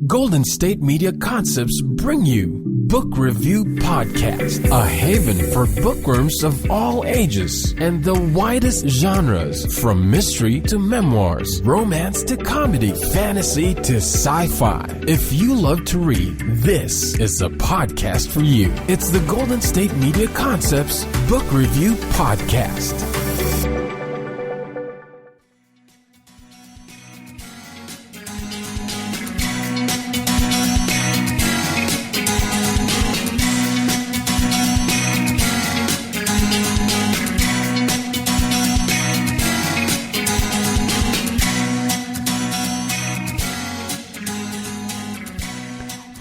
Golden State Media Concepts bring you Book Review Podcast, a haven for bookworms of all ages and the widest genres, from mystery to memoirs, romance to comedy, fantasy to sci-fi. If you love to read, this is a podcast for you. It's the Golden State Media Concepts Book Review Podcast.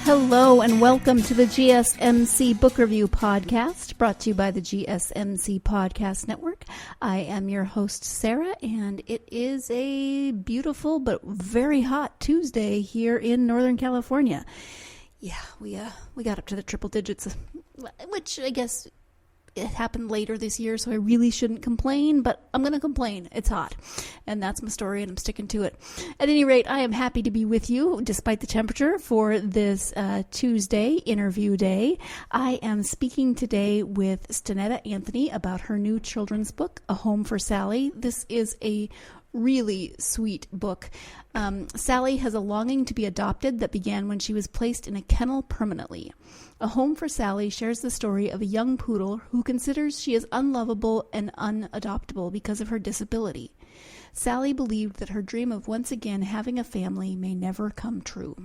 Hello and welcome to the GSMC Book Review Podcast, brought to you by the GSMC Podcast Network. I am your host, Sarah, and it is a beautiful but very hot Tuesday here in Northern California. Yeah, we got up to the triple digits, which I guess it happened later this year, so I really shouldn't complain, but I'm going to complain. It's hot, and that's my story, and I'm sticking to it. At any rate, I am happy to be with you, despite the temperature, for this Tuesday interview day. I am speaking today with Stenetta Anthony about her new children's book, A Home for Sally. This is a really sweet book. Sally has a longing to be adopted that began when she was placed in a kennel permanently. A Home for Sally shares the story of a young poodle who considers she is unlovable and unadoptable because of her disability. Sally believed that her dream of once again having a family may never come true.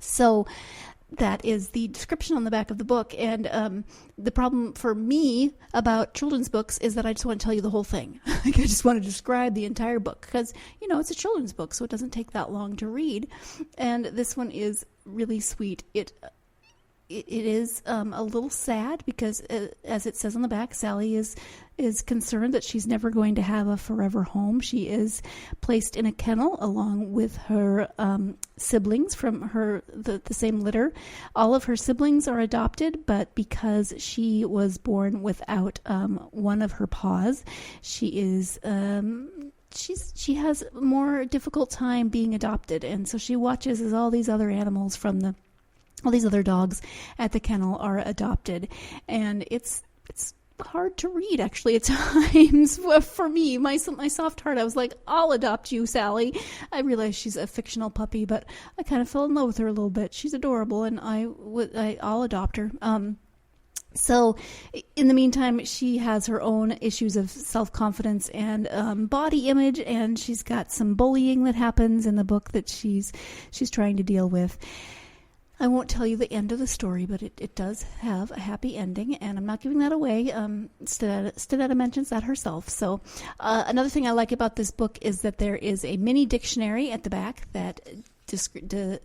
So that is the description on the back of the book. And the problem for me about children's books is that I just want to tell you the whole thing. I just want to describe the entire book because, you know, it's a children's book, so it doesn't take that long to read. And this one is really sweet. It is a little sad because, as it says on the back, Sally is concerned that she's never going to have a forever home. She is placed in a kennel along with her siblings from the same litter. All of her siblings are adopted, but because she was born without one of her paws, she is she has a more difficult time being adopted, and so she watches as all these other animals from all these other dogs at the kennel are adopted, and it's hard to read, actually, at times. For me, my soft heart, I was like, I'll adopt you, Sally. I realize she's a fictional puppy, but I kind of fell in love with her a little bit. She's adorable, and I'll adopt her. So in the meantime, she has her own issues of self-confidence and body image, and she's got some bullying that happens in the book that she's trying to deal with. I won't tell you the end of the story, but it does have a happy ending, and I'm not giving that away. Stenetta mentions that herself. So another thing I like about this book is that there is a mini dictionary at the back that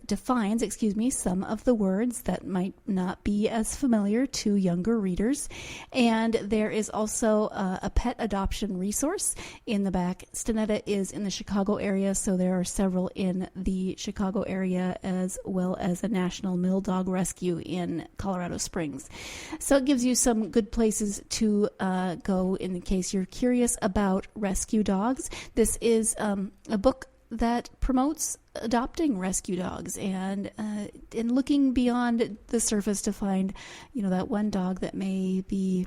defines, some of the words that might not be as familiar to younger readers. And there is also a pet adoption resource in the back. Stenetta is in the Chicago area, so there are several in the Chicago area, as well as a national mill dog rescue in Colorado Springs. So it gives you some good places to go in case you're curious about rescue dogs. This is a book that promotes adopting rescue dogs and looking beyond the surface to find, that one dog that may be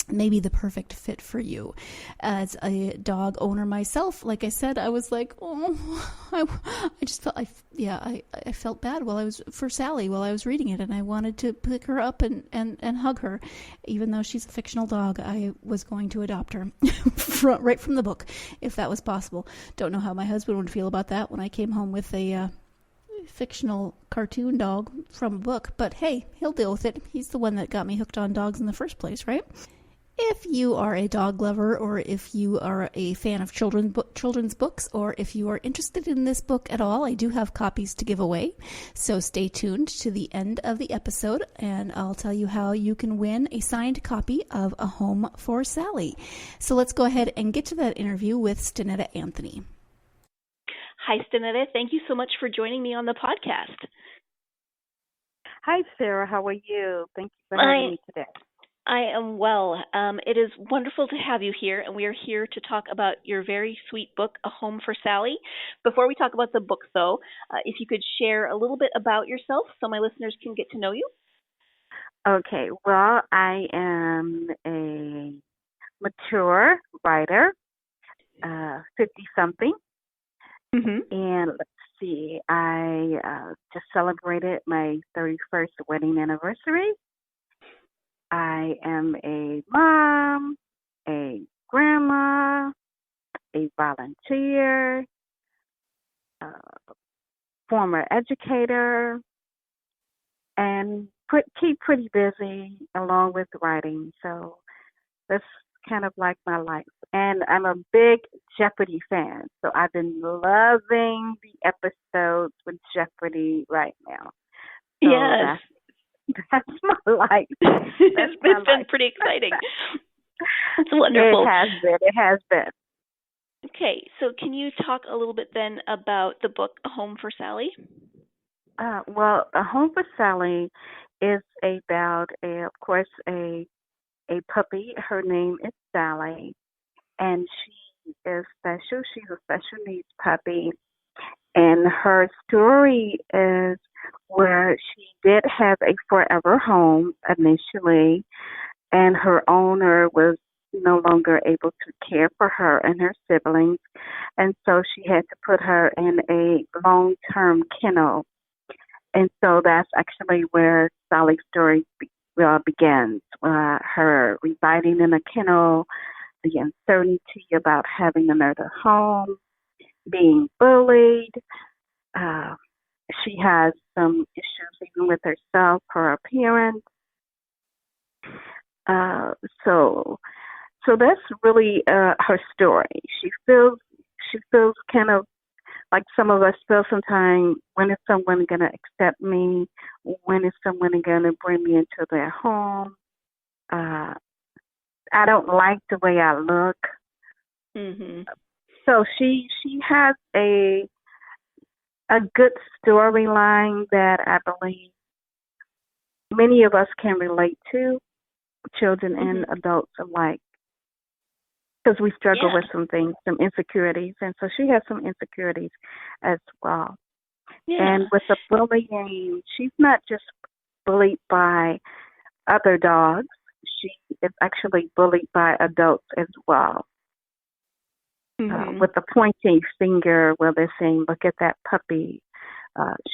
the perfect fit for you. As a dog owner myself, like I said, I was like, I just felt, I felt bad for Sally while I was reading it, and I wanted to pick her up and hug her. Even though she's a fictional dog, I was going to adopt her right from the book, if that was possible. Don't know how my husband would feel about that when I came home with a fictional cartoon dog from a book, but hey, he'll deal with it. He's the one that got me hooked on dogs in the first place, right? If you are a dog lover, or if you are a fan of children's books, or if you are interested in this book at all, I do have copies to give away. So stay tuned to the end of the episode, and I'll tell you how you can win a signed copy of A Home for Sally. So let's go ahead and get to that interview with Stenetta Anthony. Hi, Stenetta. Thank you so much for joining me on the podcast. Hi, Sarah. How are you? Thank you for having me today. I am well. It is wonderful to have you here, and we are here to talk about your very sweet book, A Home for Sally. Before we talk about the book, though, if you could share a little bit about yourself so my listeners can get to know you. Okay, well, I am a mature writer, 50-something, and let's see, I just celebrated my 31st wedding anniversary. I am a mom, a grandma, a volunteer, former educator, and keep pretty busy along with writing. So that's kind of like my life. And I'm a big Jeopardy fan. So I've been loving the episodes with Jeopardy right now. So yes. That's my life. It's been pretty exciting. It's wonderful. It has been. Okay, so can you talk a little bit then about the book, A Home for Sally? Well, A Home for Sally is about, of course, a puppy. Her name is Sally, and she is special. She's a special needs puppy, and her story is where she did have a forever home initially, and her owner was no longer able to care for her and her siblings, and so she had to put her in a long-term kennel. And so that's actually where Sally's story begins, her residing in a kennel, the uncertainty about having another home, being bullied. She has some issues even with herself, her appearance. So that's really her story. She feels kind of like some of us feel sometimes, when is someone going to accept me? When is someone going to bring me into their home? I don't like the way I look. Mm-hmm. So she has a good storyline that I believe many of us can relate to, children and adults alike, because we struggle with some things, some insecurities, and so she has some insecurities as well. Yeah. And with the bullying, she's not just bullied by other dogs. She is actually bullied by adults as well. With the pointing finger where they're saying, look at that puppy,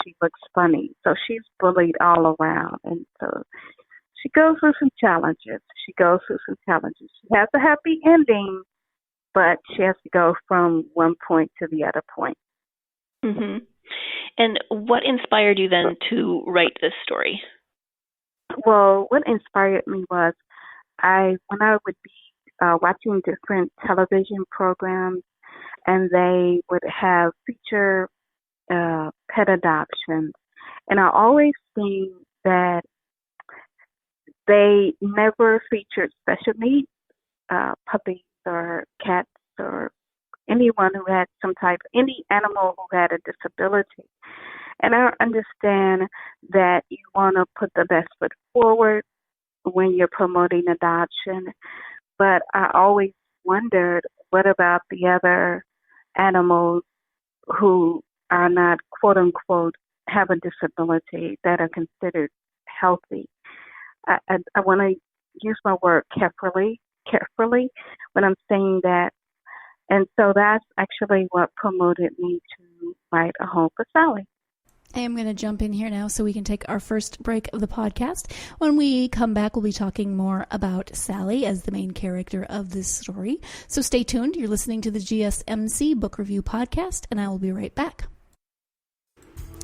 she looks funny. So she's bullied all around, and so she goes through some challenges. She has a happy ending, but she has to go from one point to the other point. Mm-hmm. And what inspired you then to write this story? Well, what inspired me was when I would be watching different television programs, and they would have feature pet adoptions, and I always think that they never featured special needs puppies or cats or anyone who had any animal who had a disability. And I understand that you want to put the best foot forward when you're promoting adoption, but I always wondered, what about the other animals who are not, quote unquote, have a disability, that are considered healthy? I want to use my word carefully when I'm saying that. And so that's actually what promoted me to write A Home for Sally. I am going to jump in here now so we can take our first break of the podcast. When we come back, we'll be talking more about Sally as the main character of this story. So stay tuned. You're listening to the GSMC Book Review Podcast, and I will be right back.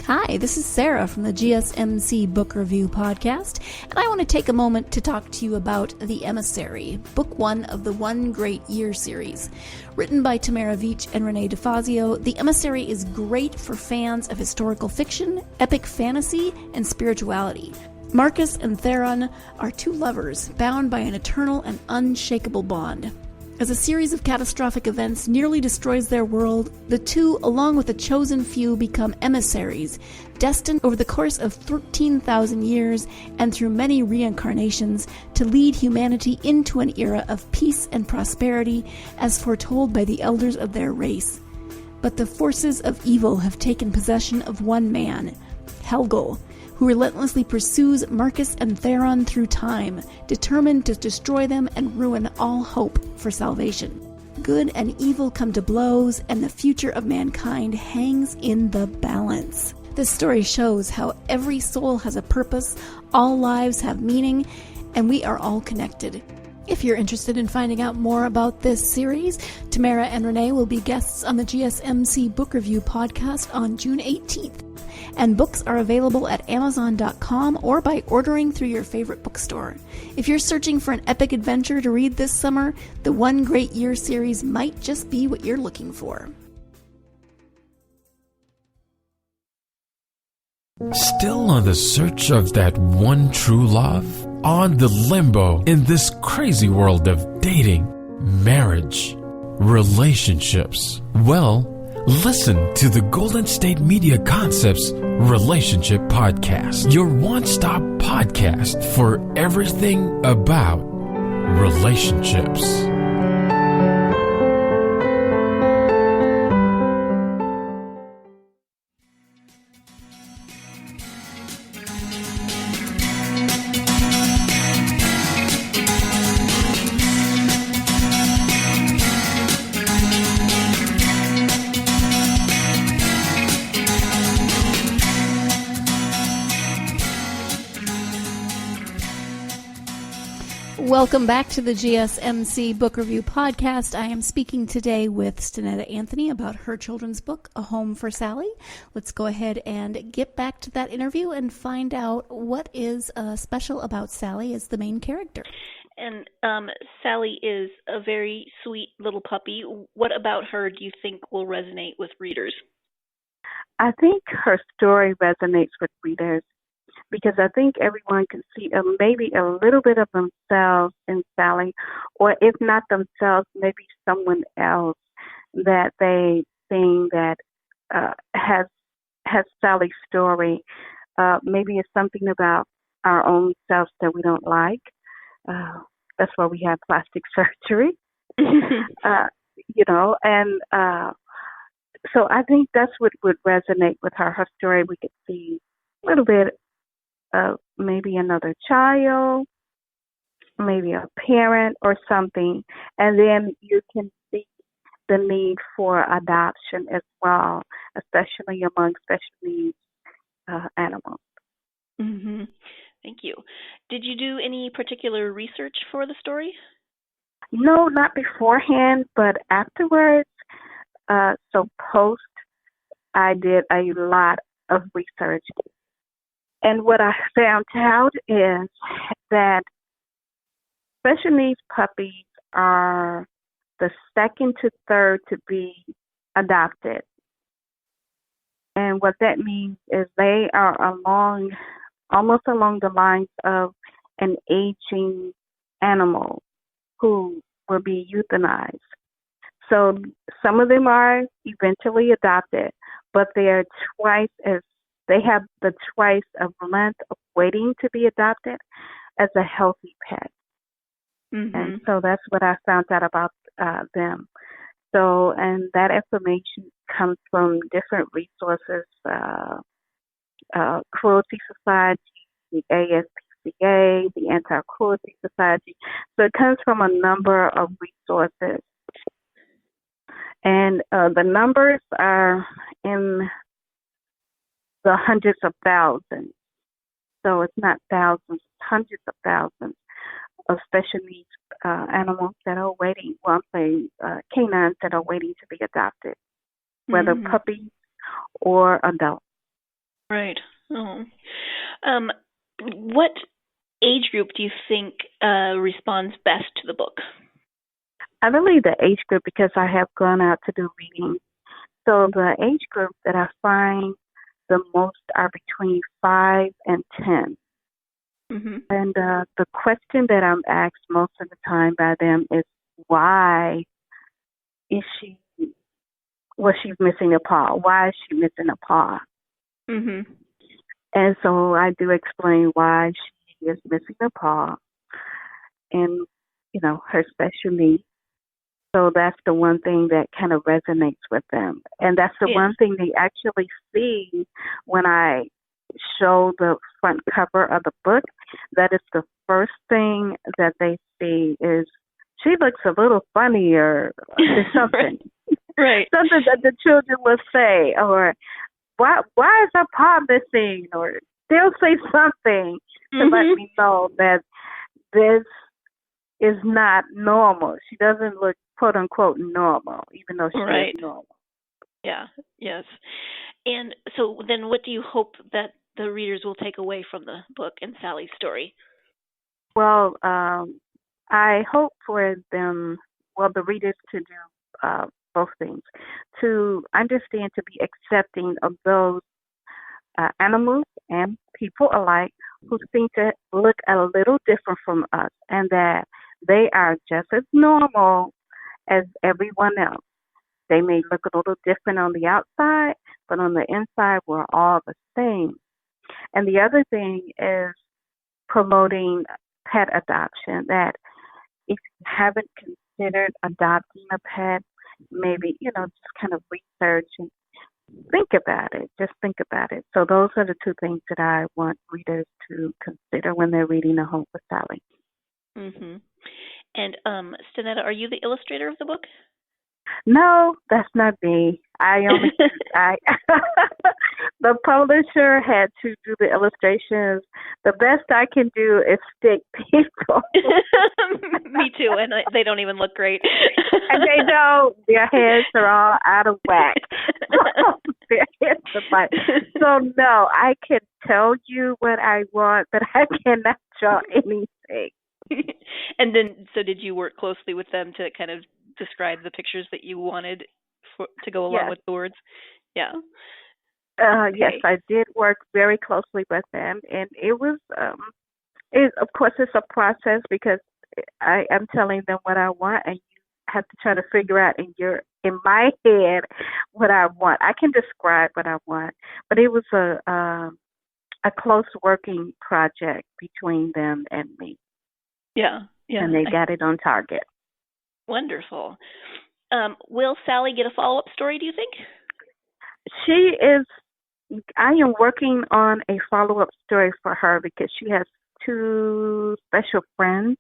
Hi, this is Sarah from the GSMC Book Review Podcast, and I want to take a moment to talk to you about The Emissary, Book 1 of the One Great Year series. Written by Tamara Veach and Renee DeFazio, The Emissary is great for fans of historical fiction, epic fantasy, and spirituality. Marcus and Theron are two lovers bound by an eternal and unshakable bond. As a series of catastrophic events nearly destroys their world, the two, along with a chosen few, become emissaries, destined over the course of 13,000 years and through many reincarnations to lead humanity into an era of peace and prosperity as foretold by the elders of their race. But the forces of evil have taken possession of one man, Helgel, who relentlessly pursues Marcus and Theron through time, determined to destroy them and ruin all hope for salvation. Good and evil come to blows, and the future of mankind hangs in the balance. This story shows how every soul has a purpose, all lives have meaning, and we are all connected. If you're interested in finding out more about this series, Tamara and Renee will be guests on the GSMC Book Review podcast on June 18th. And books are available at Amazon.com or by ordering through your favorite bookstore. If you're searching for an epic adventure to read this summer, the One Great Year series might just be what you're looking for. Still on the search of that one true love? On the limbo in this crazy world of dating, marriage, relationships? Well, listen to the Golden State Media Concepts Relationship Podcast, your one-stop podcast for everything about relationships. Welcome back to the GSMC Book Review Podcast. I am speaking today with Stenetta Anthony about her children's book, A Home for Sally. Let's go ahead and get back to that interview and find out what is special about Sally as the main character. And Sally is a very sweet little puppy. What about her do you think will resonate with readers? I think her story resonates with readers because I think everyone can see maybe a little bit of themselves in Sally, or if not themselves, maybe someone else that they think that has Sally's story. Maybe it's something about our own selves that we don't like. That's why we have plastic surgery, and so I think that's what would resonate with her. Her story, we could see a little bit of maybe another child, maybe a parent or something, and then you can see the need for adoption as well, especially among special needs animals. Mm-hmm. Thank you. Did you do any particular research for the story? No, not beforehand, but afterwards. So post, I did a lot of research. And what I found out is that special needs puppies are the second to third to be adopted. And what that means is they are almost along the lines of an aging animal who will be euthanized. So some of them are eventually adopted, but they have the twice of length of waiting to be adopted as a healthy pet. Mm-hmm. And so that's what I found out about them. So, and that information comes from different resources, Cruelty Society, the ASPCA, the Anti-Cruelty Society. So it comes from a number of resources. And the numbers are in the hundreds of thousands. So it's not thousands, it's hundreds of thousands of special needs animals that are waiting, canines that are waiting to be adopted, whether puppies or adults. Right. Oh. What age group do you think responds best to the book? I believe the age group, because I have gone out to do readings. So the age group that I find the most are between 5 and 10. Mm-hmm. And the question that I'm asked most of the time by them is, why is she's missing a paw. Why is she missing a paw? Mhm. And so I do explain why she is missing a paw and, her special needs. So that's the one thing that kind of resonates with them. And that's the one thing they actually see when I show the front cover of the book. That is the first thing that they see is she looks a little funny or something. Right. Something that the children will say, or why is her paw missing? Or they'll say something to let me know that this is not normal. She doesn't look quote unquote normal, even though she is normal. Yeah. Yes. And so then what do you hope that the readers will take away from the book and Sally's story? Well, I hope for them, the readers to do both things, to understand, to be accepting of those animals and people alike who seem to look a little different from us, and that they are just as normal as everyone else. They may look a little different on the outside, but on the inside, we're all the same. And the other thing is promoting pet adoption, that if you haven't considered adopting a pet, maybe, just kind of research and think about it. Just think about it. So those are the two things that I want readers to consider when they're reading A Home for Sally. Mhm. And Stenetta, are you the illustrator of the book? No, that's not me. The publisher had to do the illustrations. The best I can do is stick people. Me too, and they don't even look great. And they don't. Their heads are all out of whack. Their heads are like, so no, I can tell you what I want, but I cannot draw anything. And then, so did you work closely with them to kind of describe the pictures that you wanted to go along with the words? Yeah. Okay. Yes, I did work very closely with them, and it was, of course, it's a process because I am telling them what I want, and you have to try to figure out in my head what I want. I can describe what I want, but it was a close working project between them and me. Yeah. And they got it on target. Wonderful. Will Sally get a follow-up story, do you think? I am working on a follow-up story for her because she has two special friends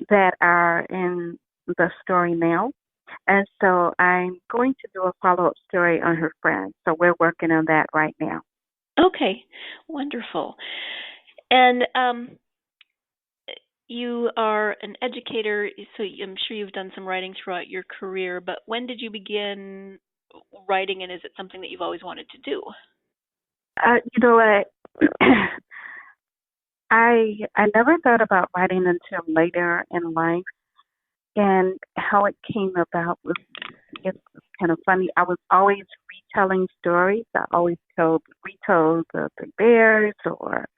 that are in the story now. And so I'm going to do a follow-up story on her friends. So we're working on that right now. Okay. Wonderful. And you are an educator, so I'm sure you've done some writing throughout your career, but when did you begin writing, and is it something that you've always wanted to do? You know what? I never thought about writing until later in life, and how it came about was it's kind of funny. I was always retelling stories. I always retold the bears or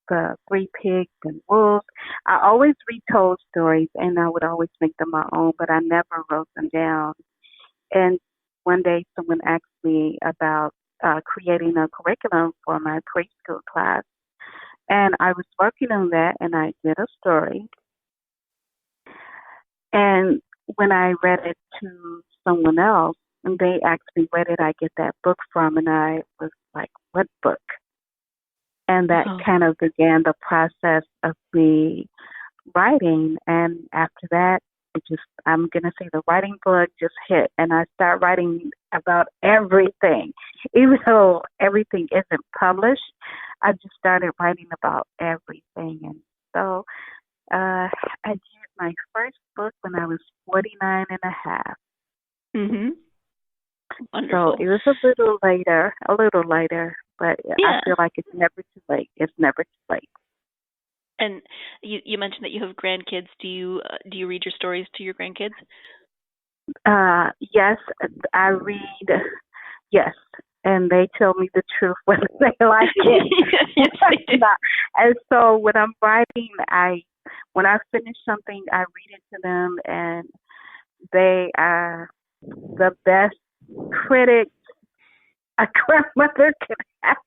the Three Pigs and Wolves. I always retold stories, and I would always make them my own, but I never wrote them down. And one day someone asked me about creating a curriculum for my preschool class, and I was working on that, and I did a story. And when I read it to someone else, and they asked me, where did I get that book from? And I was like, what book? And that kind of began the process of me writing. And after that, I'm going to say the writing bug just hit. And I started writing about everything. Even though everything isn't published, I just started writing about everything. And so I did my first book when I was 49 and a half. Mm-hmm. Wonderful. So it was a little later, but I feel like it's never too late. It's never too late. And you mentioned that you have grandkids. Do you read your stories to your grandkids? Yes, I read. Yes, and they tell me the truth whether they like it. Yes, they do. And so when I'm writing, when I finish something, I read it to them, and they are the best critics a grandmother can have.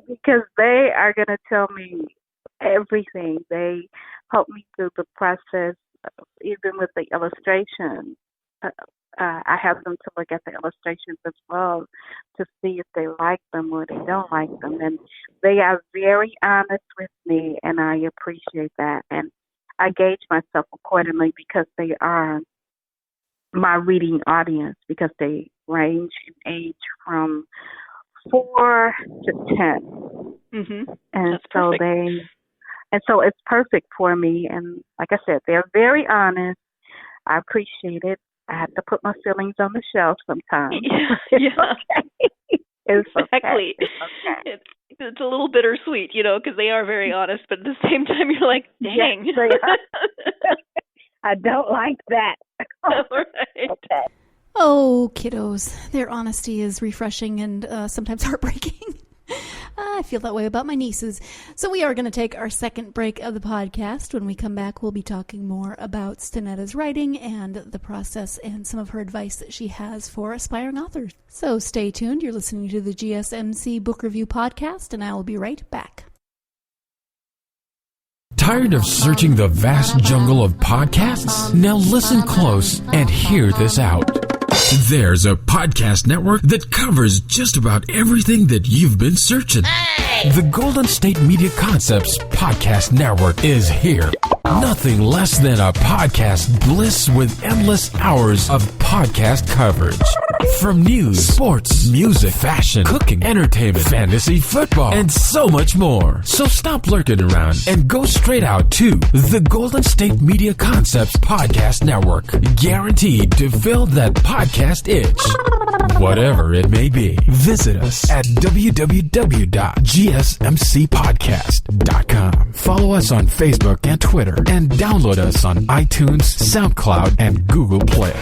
Because they are going to tell me everything. They help me through the process, even with the illustration. I have them to look at the illustrations as well to see if they like them or they don't like them. And they are very honest with me, and I appreciate that. And I gauge myself accordingly because they are my reading audience, because they range in age from 4 to 10. And That's so perfect. so it's perfect for me. And like I said, they're very honest. I appreciate it. I have to put my feelings on the shelf sometimes. Yeah. Okay. It's Exactly. okay. It's okay. It's a little bittersweet, because they are very honest, but at the same time you're like, dang. Yes, they are. I don't like that. Right. Okay. Oh, kiddos, their honesty is refreshing and sometimes heartbreaking. I feel that way about my nieces. So we are going to take our second break of the podcast. When we come back, we'll be talking more about Stenetta's writing and the process and some of her advice that she has for aspiring authors. So stay tuned. You're listening to the GSMC Book Review Podcast, and I will be right back. Tired of searching the vast jungle of podcasts? Now listen close and hear this out. There's a podcast network that covers just about everything that you've been searching. The Golden State Media Concepts Podcast Network is here. Nothing less than a podcast bliss with endless hours of podcast coverage. From news, sports, music, fashion, cooking, entertainment, fantasy, football, and so much more. So stop lurking around and go straight out to the Golden State Media Concepts Podcast Network. Guaranteed to fill that podcast itch. Whatever it may be. Visit us at www.gsmcpodcast.com. Follow us on Facebook and Twitter, and download us on iTunes, SoundCloud, and Google Play.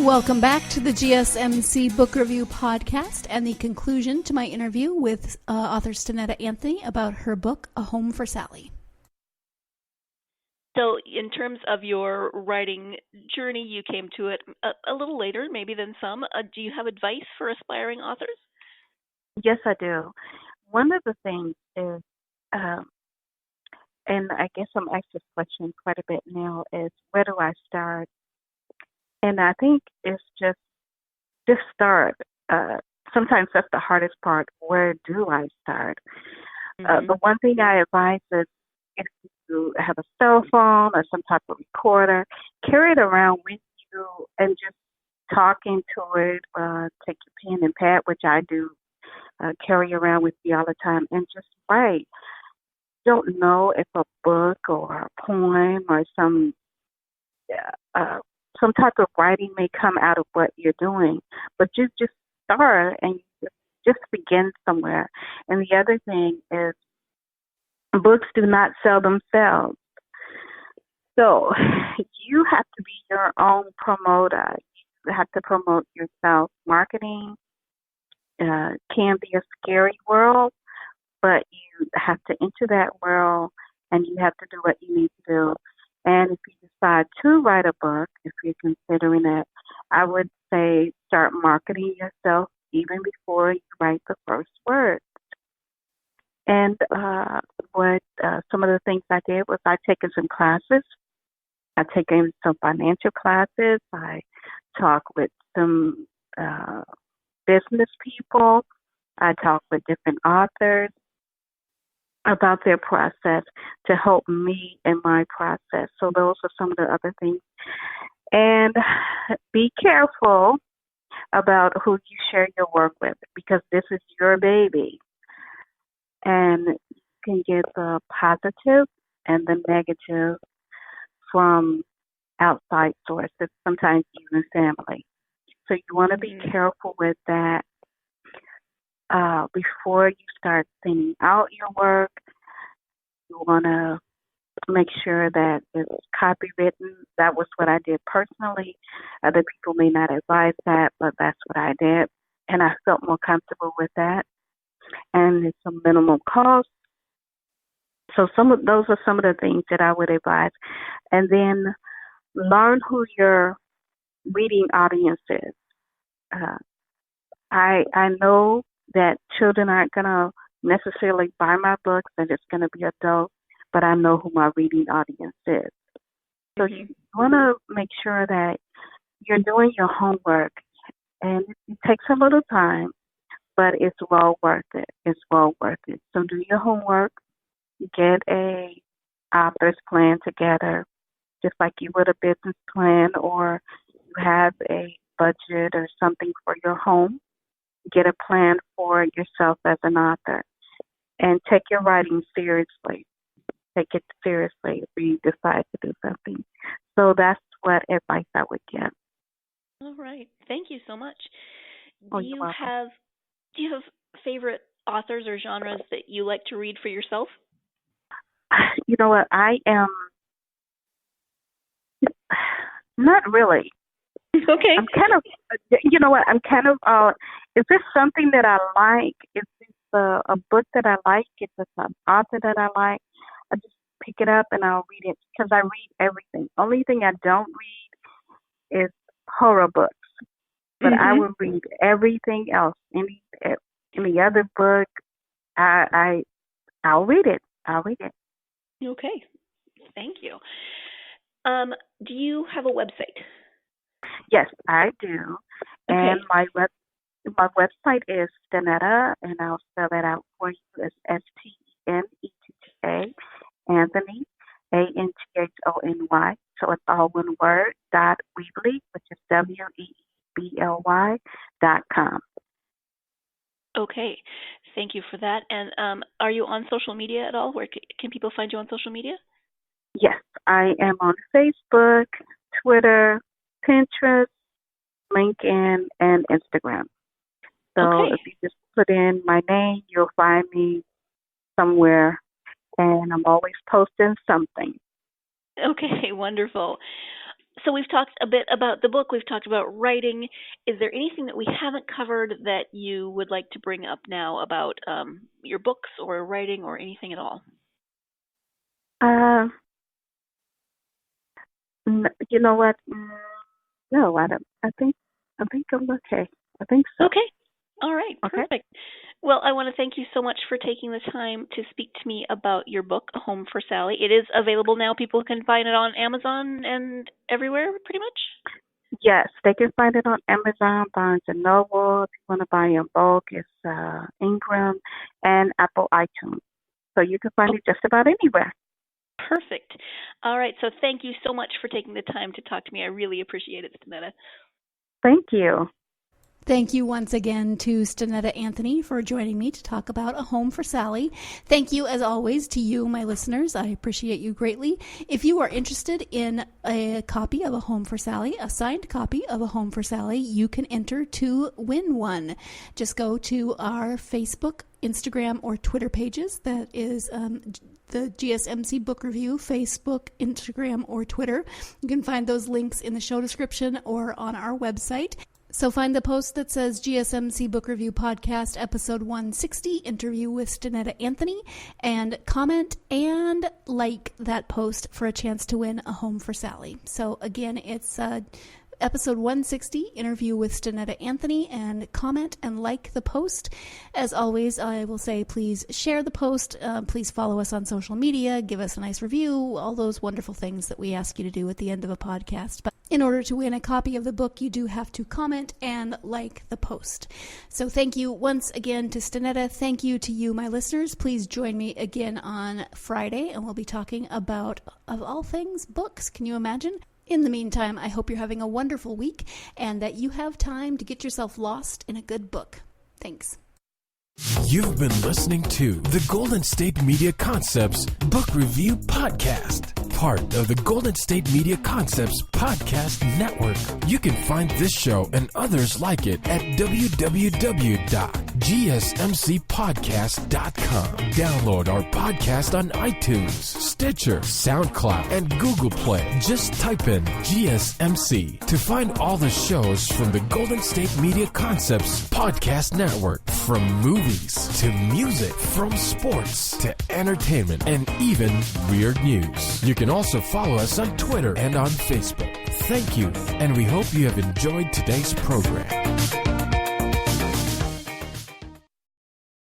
Welcome back to the GSMC Book Review Podcast and the conclusion to my interview with author Stenetta Anthony about her book, A Home for Sally. So in terms of your writing journey, you came to it a little later, maybe than some. Do you have advice for aspiring authors? Yes, I do. One of the things is, and I guess I'm asked this question quite a bit now, is where do I start? And I think it's just start. Sometimes that's the hardest part. Where do I start? The one thing I advise is if you have a cell phone or some type of recorder, carry it around with you and just talk into it. Take your pen and pad, which I do, carry around with me all the time, and just write. Don't know if a book or a poem or some type of writing may come out of what you're doing, but you just start and just begin somewhere. And the other thing is, books do not sell themselves. So you have to be your own promoter. You have to promote yourself. Marketing can be a scary world, but you have to enter that world and you have to do what you need to do. And if you decide to write a book, if you're considering it, I would say start marketing yourself even before you write the first word. And some of the things I did was I taken some classes. I taken some financial classes. I talked with some business people. I talked with different authors about their process to help me in my process. So those are some of the other things. And be careful about who you share your work with, because this is your baby. And you can get the positive and the negative from outside sources, sometimes even family. So you want to be careful with that before you start sending out your work. You want to make sure that it's copywritten. That was what I did personally. Other people may not advise that, but that's what I did. And I felt more comfortable with that. And it's a minimum cost. So those are some of the things that I would advise. And then learn who your reading audience is. I know that children aren't going to necessarily buy my books, and it's going to be adults, but I know who my reading audience is. So you want to make sure that you're doing your homework, and it takes a little time, but it's well worth it. It's well worth it. So do your homework, get a author's plan together, just like you would a business plan, or you have a budget or something for your home. Get a plan for yourself as an author, and take your writing seriously. Take it seriously if you decide to do something. So that's what advice I would give. All right. Thank you so much. Oh, Do you have favorite authors or genres that you like to read for yourself? You know what? I am not really. Okay. I'm kind of, you know what? I'm kind of, is this something that I like? Is this a book that I like? Is this an author that I like? I just pick it up and I'll read it because I read everything. Only thing I don't read is horror books, but I will read everything else. Any other book, I'll read it. I'll read it. Okay. Thank you. Do you have a website? Yes, I do. Okay. And my website is Stenetta, and I'll spell that out for you. It's Stenetta, Anthony, Anthony. So it's all one word, .weebly, which is WEBLY.com. Okay. Thank you for that. And are you on social media at all? Where can people find you on social media? Yes, I am on Facebook, Twitter, Pinterest, LinkedIn, and Instagram. So if you just put in my name, you'll find me somewhere, and I'm always posting something. Okay, wonderful. So we've talked a bit about the book. We've talked about writing. Is there anything that we haven't covered that you would like to bring up now about your books or writing or anything at all? You know what? No, I don't. I think I'm okay. I think so. Okay. All right. Okay. Perfect. Well, I want to thank you so much for taking the time to speak to me about your book, A Home for Sally. It is available now. People can find it on Amazon and everywhere, pretty much? Yes, they can find it on Amazon, Barnes & Noble. If you want to buy in bulk, it's Ingram and Apple iTunes. So you can find it just about anywhere. Perfect. All right. So thank you so much for taking the time to talk to me. I really appreciate it, Stenetta. Thank you. Thank you once again to Stenetta Anthony for joining me to talk about A Home for Sally. Thank you, as always, to you, my listeners. I appreciate you greatly. If you are interested in a copy of A Home for Sally, a signed copy of A Home for Sally, you can enter to win one. Just go to our Facebook, Instagram, or Twitter pages. That is the GSMC Book Review, Facebook, Instagram, or Twitter. You can find those links in the show description or on our website. So find the post that says GSMC Book Review Podcast, Episode 160, Interview with Stenetta Anthony, and comment and like that post for a chance to win A Home for Sally. So again, it's Episode 160, Interview with Stenetta Anthony, and comment and like the post. As always, I will say please share the post, please follow us on social media, give us a nice review, all those wonderful things that we ask you to do at the end of a podcast. But in order to win a copy of the book, you do have to comment and like the post. So thank you once again to Stenetta. Thank you to you, my listeners. Please join me again on Friday, and we'll be talking about, of all things, books. Can you imagine? In the meantime, I hope you're having a wonderful week and that you have time to get yourself lost in a good book. Thanks. You've been listening to the Golden State Media Concepts Book Review Podcast. part of the Golden State Media Concepts Podcast Network. You can find this show and others like it at www.gsmcpodcast.com. Download our podcast on iTunes, Stitcher, SoundCloud, and Google Play. Just type in GSMC to find all the shows from the Golden State Media Concepts Podcast Network. From movies to music, from sports to entertainment, and even weird news. You can also follow us on Twitter and on Facebook. Thank you, and we hope you have enjoyed today's program.